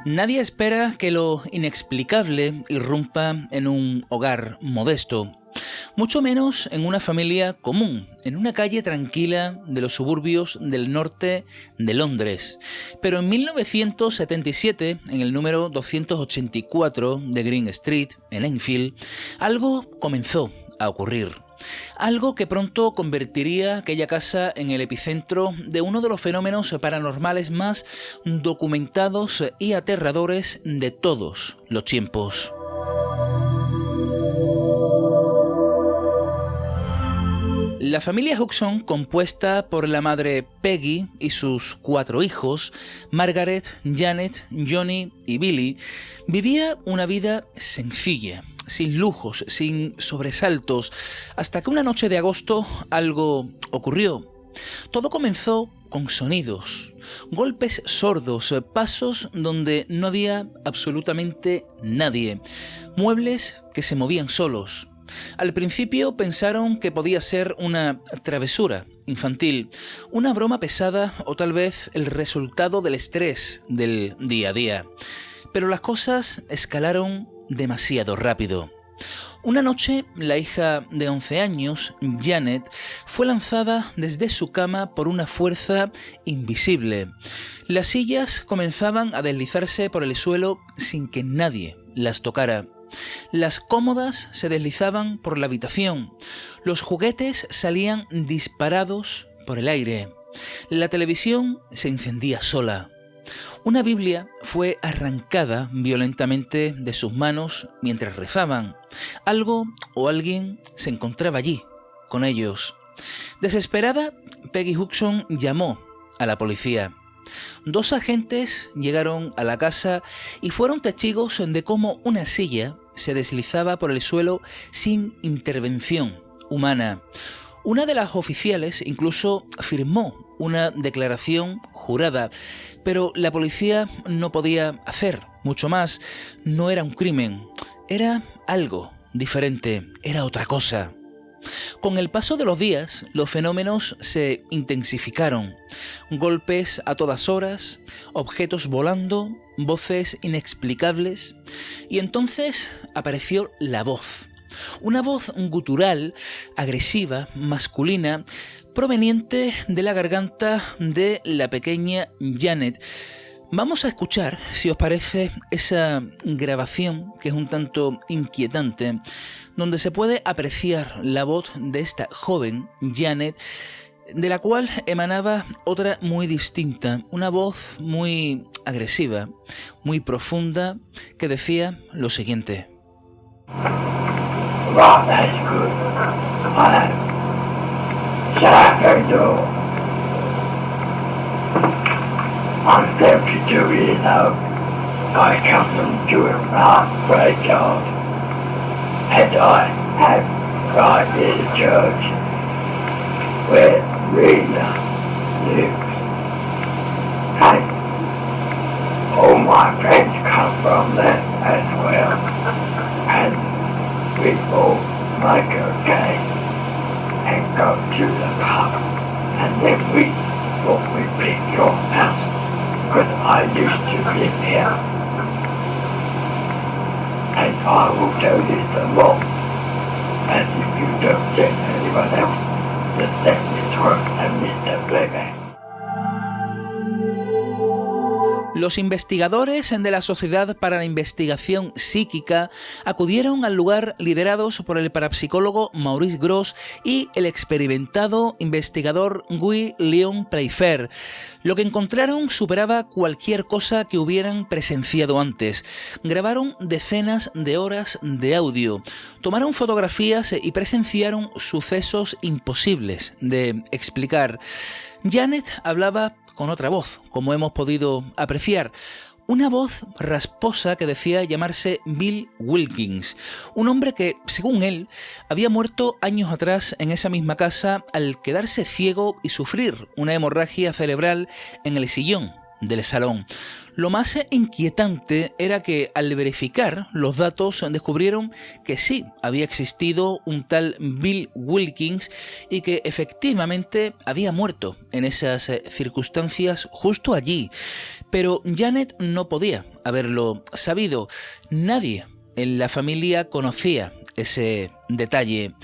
Nadie espera que lo inexplicable irrumpa en un hogar modesto, mucho menos en una familia común, en una calle tranquila de los suburbios del norte de Londres. Pero en 1977, en el número 284 de Green Street, en Enfield, algo comenzó a ocurrir. Algo que pronto convertiría aquella casa en el epicentro de uno de los fenómenos paranormales más documentados y aterradores de todos los tiempos. La familia Hodgson, compuesta por la madre Peggy y sus 4 hijos, Margaret, Janet, Johnny y Billy, vivía una vida sencilla, sin lujos, sin sobresaltos, hasta que una noche de agosto algo ocurrió. Todo comenzó con sonidos, golpes sordos, pasos donde no había absolutamente nadie, muebles que se movían solos. Al principio pensaron que podía ser una travesura infantil, una broma pesada o tal vez el resultado del estrés del día a día. Pero las cosas escalaron demasiado rápido. Una noche, la hija de 11 años, Janet, fue lanzada desde su cama por una fuerza invisible. Las sillas comenzaban a deslizarse por el suelo sin que nadie las tocara. Las cómodas se deslizaban por la habitación. Los juguetes salían disparados por el aire. La televisión se encendía sola. Una Biblia fue arrancada violentamente de sus manos mientras rezaban. Algo o alguien se encontraba allí, con ellos. Desesperada, Peggy Hodgson llamó a la policía. 2 agentes llegaron a la casa y fueron testigos de cómo una silla se deslizaba por el suelo sin intervención humana. Una de las oficiales incluso firmó una declaración jurada, pero la policía no podía hacer mucho más. No era un crimen, era algo diferente, era otra cosa. Con el paso de los días, los fenómenos se intensificaron. Golpes a todas horas, objetos volando, voces inexplicables. Y entonces apareció la voz. Una voz gutural, agresiva, masculina, proveniente de la garganta de la pequeña Janet. Vamos a escuchar, si os parece, esa grabación que es un tanto inquietante, donde se puede apreciar la voz de esta joven Janet, de la cual emanaba otra muy distinta, una voz muy agresiva, muy profunda, que decía lo siguiente. Right, that's good. Shut up, there, door. I'm 72 years old. I come from Jewett graveyard. And I have right near the church where Rena lives. And all my friends come from there as well. And we all make a game and go to the pub. And then we pick your house. Because I used to live here. And I will tell you some more. And if you don't tell anyone else, just send Mr. Rook and Mr. Playback. Los investigadores de la Sociedad para la Investigación Psíquica acudieron al lugar liderados por el parapsicólogo Maurice Grosse y el experimentado investigador Guy Léon Playfair. Lo que encontraron superaba cualquier cosa que hubieran presenciado antes. Grabaron decenas de horas de audio, tomaron fotografías y presenciaron sucesos imposibles de explicar. Janet hablaba con otra voz, como hemos podido apreciar. Una voz rasposa que decía llamarse Bill Wilkins, un hombre que, según él, había muerto años atrás en esa misma casa al quedarse ciego y sufrir una hemorragia cerebral en el sillón del salón. Lo más inquietante era que al verificar los datos descubrieron que sí había existido un tal Bill Wilkins y que efectivamente había muerto en esas circunstancias justo allí. Pero Janet no podía haberlo sabido. Nadie en la familia conocía ese detalle.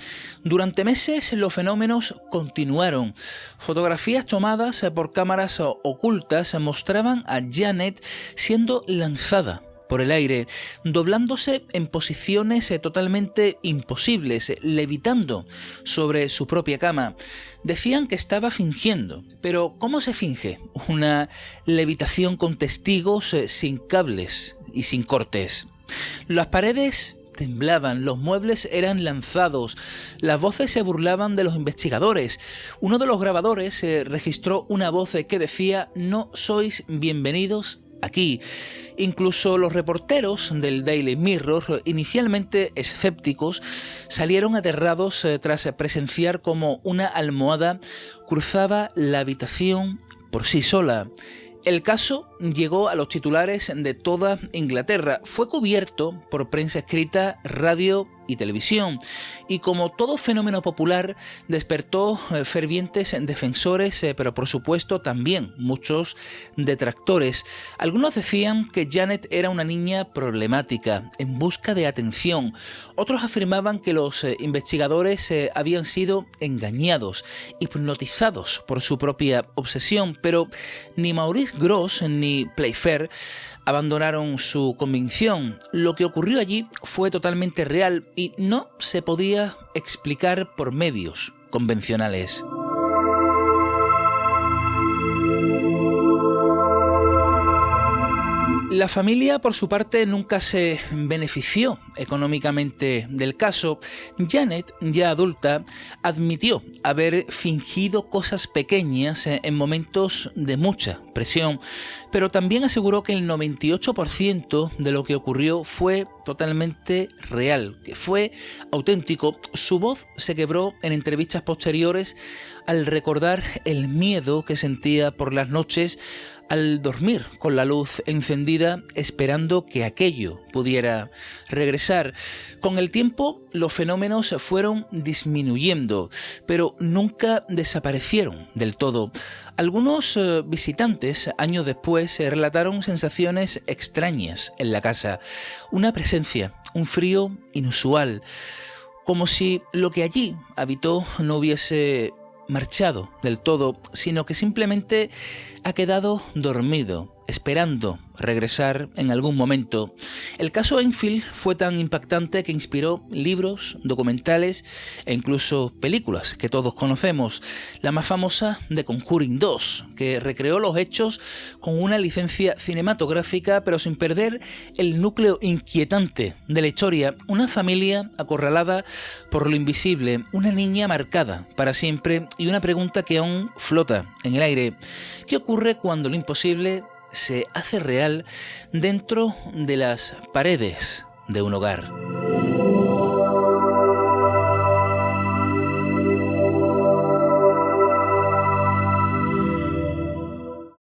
Durante meses los fenómenos continuaron. Fotografías tomadas por cámaras ocultas mostraban a Janet siendo lanzada por el aire, doblándose en posiciones totalmente imposibles, levitando sobre su propia cama. Decían que estaba fingiendo, pero ¿cómo se finge una levitación con testigos, sin cables y sin cortes? Las paredes temblaban, los muebles eran lanzados, las voces se burlaban de los investigadores. Uno de los grabadores registró una voz que decía: "No sois bienvenidos aquí". Incluso los reporteros del Daily Mirror, inicialmente escépticos, salieron aterrados tras presenciar cómo una almohada cruzaba la habitación por sí sola. El caso llegó a los titulares de toda Inglaterra. Fue cubierto por prensa escrita, radio y televisión. Y como todo fenómeno popular, despertó fervientes defensores, pero por supuesto también muchos detractores. Algunos decían que Janet era una niña problemática, en busca de atención. Otros afirmaban que los investigadores habían sido engañados, hipnotizados por su propia obsesión. Pero ni Maurice Grosse ni Playfair abandonaron su convicción. Lo que ocurrió allí fue totalmente real y no se podía explicar por medios convencionales. La familia, por su parte, nunca se benefició económicamente del caso. Janet, ya adulta, admitió haber fingido cosas pequeñas en momentos de mucha presión, pero también aseguró que el 98% de lo que ocurrió fue totalmente real, que fue auténtico. Su voz se quebró en entrevistas posteriores al recordar el miedo que sentía por las noches al dormir con la luz encendida, esperando que aquello pudiera regresar. Con el tiempo, los fenómenos fueron disminuyendo, pero nunca desaparecieron del todo. Algunos visitantes, años después, relataron sensaciones extrañas en la casa, una presencia, un frío inusual, como si lo que allí habitó no hubiese marchado del todo, sino que simplemente ha quedado dormido, esperando regresar en algún momento. El caso Enfield fue tan impactante que inspiró libros, documentales e incluso películas que todos conocemos. La más famosa, The Conjuring 2, que recreó los hechos con una licencia cinematográfica, pero sin perder el núcleo inquietante de la historia. Una familia acorralada por lo invisible, una niña marcada para siempre y una pregunta que aún flota en el aire. ¿Qué ocurre cuando lo imposible se hace real dentro de las paredes de un hogar?